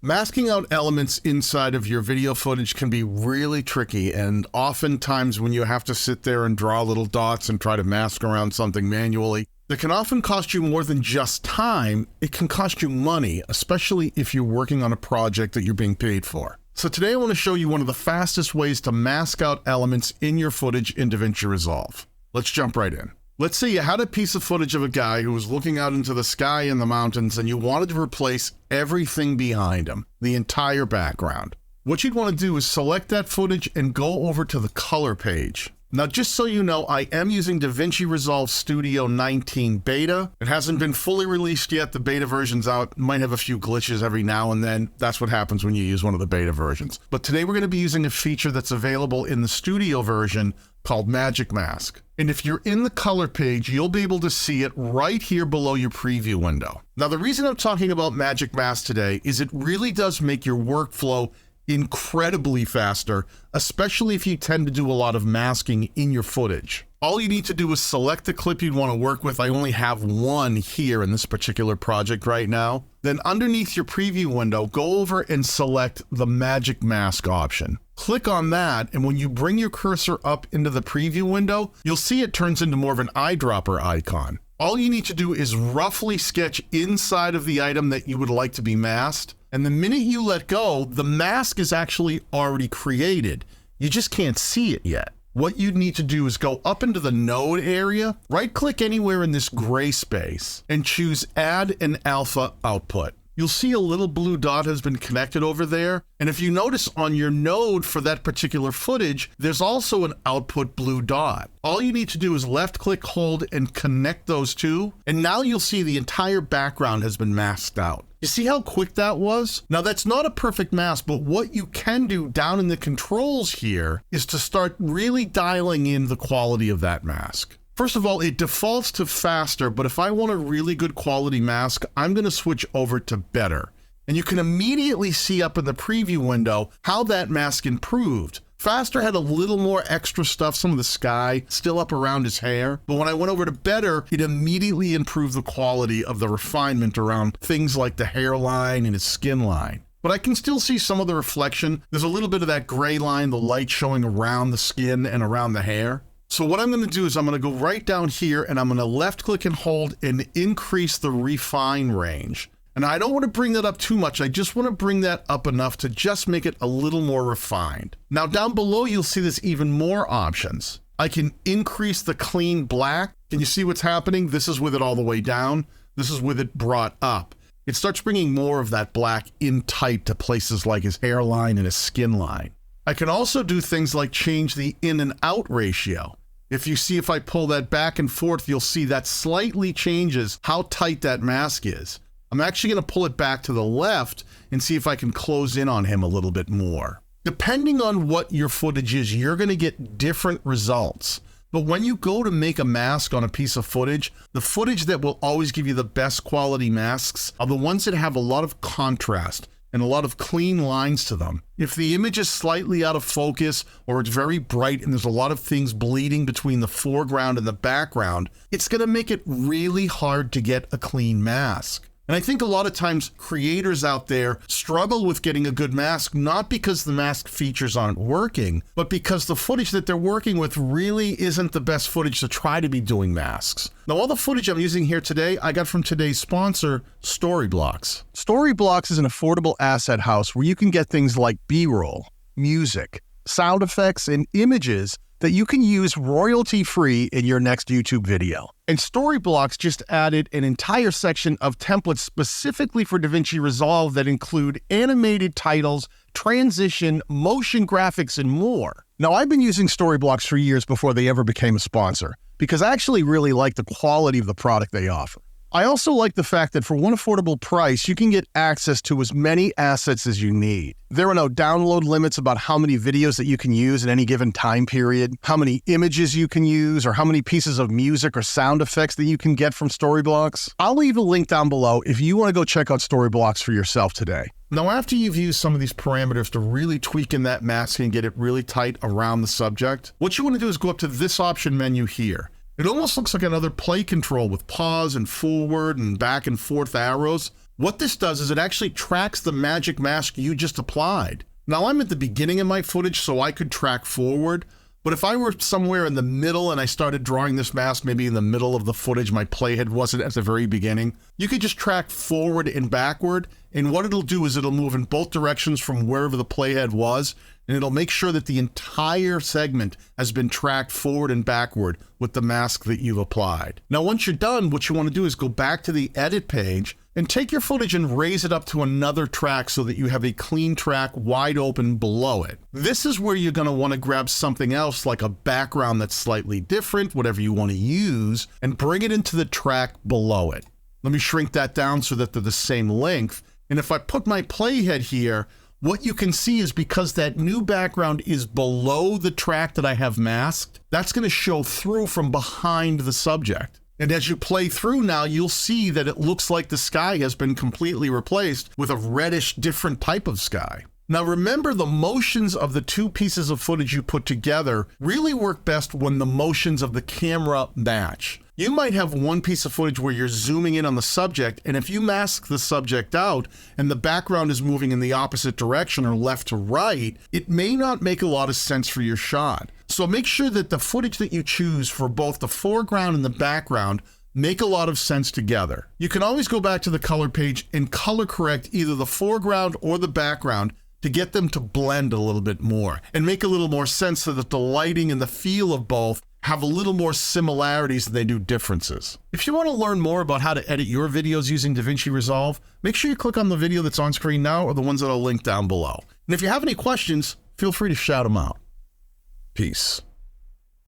Masking out elements inside of your video footage can be really tricky, and oftentimes when you have to sit there and draw little dots and try to mask around something manually, that can often cost you more than just time. It can cost you money, especially if you're working on a project that you're being paid for. So today I want to show you one of the fastest ways to mask out elements in your footage in DaVinci Resolve. Let's jump right in. Let's say you had a piece of footage of a guy who was looking out into the sky and the mountains, and you wanted to replace everything behind him, the entire background. What you'd want to do is select that footage and go over to the color page. Now, just so you know, I am using DaVinci Resolve Studio 19 Beta. It hasn't been fully released yet. The beta version's out. Might have a few glitches every now and then. That's what happens when you use one of the beta versions. But today we're going to be using a feature that's available in the Studio version called Magic Mask. And if you're in the color page, you'll be able to see it right here below your preview window. Now, the reason I'm talking about Magic Mask today is it really does make your workflow incredibly faster, especially if you tend to do a lot of masking in your footage. All you need to do is select the clip you'd want to work with. I only have one here in this particular project right now. Then underneath your preview window, go over and select the Magic Mask option. Click on that, and when you bring your cursor up into the preview window, you'll see it turns into more of an eyedropper icon. All you need to do is roughly sketch inside of the item that you would like to be masked, and the minute you let go, the mask is actually already created. You just can't see it yet. What you need to do is go up into the node area, right-click anywhere in this gray space, and choose Add an Alpha Output. You'll see a little blue dot has been connected over there, and if you notice on your node for that particular footage, there's also an output blue dot. All you need to do is left-click, hold, and connect those two, and now you'll see the entire background has been masked out. You see how quick that was? Now, that's not a perfect mask, but what you can do down in the controls here is to start really dialing in the quality of that mask. First of all, it defaults to faster, but if I want a really good quality mask, I'm going to switch over to better. And you can immediately see up in the preview window how that mask improved. Faster had a little more extra stuff, some of the sky still up around his hair, but when I went over to better, it immediately improved the quality of the refinement around things like the hairline and his skin line. But I can still see some of the reflection. There's a little bit of that gray line, the light showing around the skin and around the hair. So what I'm going to do is I'm going to go right down here and I'm going to left click and hold and increase the refine range. And I don't want to bring that up too much. I just want to bring that up enough to just make it a little more refined. Now down below, you'll see there's even more options. I can increase the clean black. Can you see what's happening? This is with it all the way down. This is with it brought up. It starts bringing more of that black in tight to places like his hairline and his skin line. I can also do things like change the in and out ratio. If you see, if I pull that back and forth, you'll see that slightly changes how tight that mask is. I'm actually going to pull it back to the left and see if I can close in on him a little bit more. Depending on what your footage is, you're going to get different results. But when you go to make a mask on a piece of footage, the footage that will always give you the best quality masks are the ones that have a lot of contrast and a lot of clean lines to them. If the image is slightly out of focus or it's very bright and there's a lot of things bleeding between the foreground and the background, it's going to make it really hard to get a clean mask. And I think a lot of times creators out there struggle with getting a good mask, not because the mask features aren't working, but because the footage that they're working with really isn't the best footage to try to be doing masks. Now, all the footage I'm using here today, I got from today's sponsor, Storyblocks. Storyblocks is an affordable asset house where you can get things like B-roll, music, sound effects, and images that you can use royalty-free in your next YouTube video. And Storyblocks just added an entire section of templates specifically for DaVinci Resolve that include animated titles, transition, motion graphics, and more. Now, I've been using Storyblocks for years before they ever became a sponsor, because I actually really like the quality of the product they offer. I also like the fact that for one affordable price, you can get access to as many assets as you need. There are no download limits about how many videos that you can use at any given time period, how many images you can use, or how many pieces of music or sound effects that you can get from Storyblocks. I'll leave a link down below if you want to go check out Storyblocks for yourself today. Now, after you've used some of these parameters to really tweak in that mask and get it really tight around the subject, what you want to do is go up to this option menu here. It almost looks like another play control with pause and forward and back and forth arrows. What this does is it actually tracks the magic mask you just applied. Now I'm at the beginning of my footage, so I could track forward, but if I were somewhere in the middle and I started drawing this mask, maybe in the middle of the footage, my playhead wasn't at the very beginning, you could just track forward and backward, and what it'll do is it'll move in both directions from wherever the playhead was, and it'll make sure that the entire segment has been tracked forward and backward with the mask that you've applied. Now, once you're done, what you want to do is go back to the edit page and take your footage and raise it up to another track so that you have a clean track wide open below it. This is where you're going to want to grab something else like a background that's slightly different, whatever you want to use, and bring it into the track below it. Let me shrink that down so that they're the same length. And if I put my playhead here, what you can see is because that new background is below the track that I have masked, that's going to show through from behind the subject. And as you play through now, you'll see that it looks like the sky has been completely replaced with a reddish, different type of sky. Now remember, the motions of the two pieces of footage you put together really work best when the motions of the camera match. You might have one piece of footage where you're zooming in on the subject, and if you mask the subject out and the background is moving in the opposite direction or left to right, it may not make a lot of sense for your shot. So make sure that the footage that you choose for both the foreground and the background make a lot of sense together. You can always go back to the color page and color correct either the foreground or the background to get them to blend a little bit more and make a little more sense so that the lighting and the feel of both have a little more similarities than they do differences. If you want to learn more about how to edit your videos using DaVinci Resolve, make sure you click on the video that's on screen now or the ones that I'll link down below. And if you have any questions, feel free to shout them out. Peace.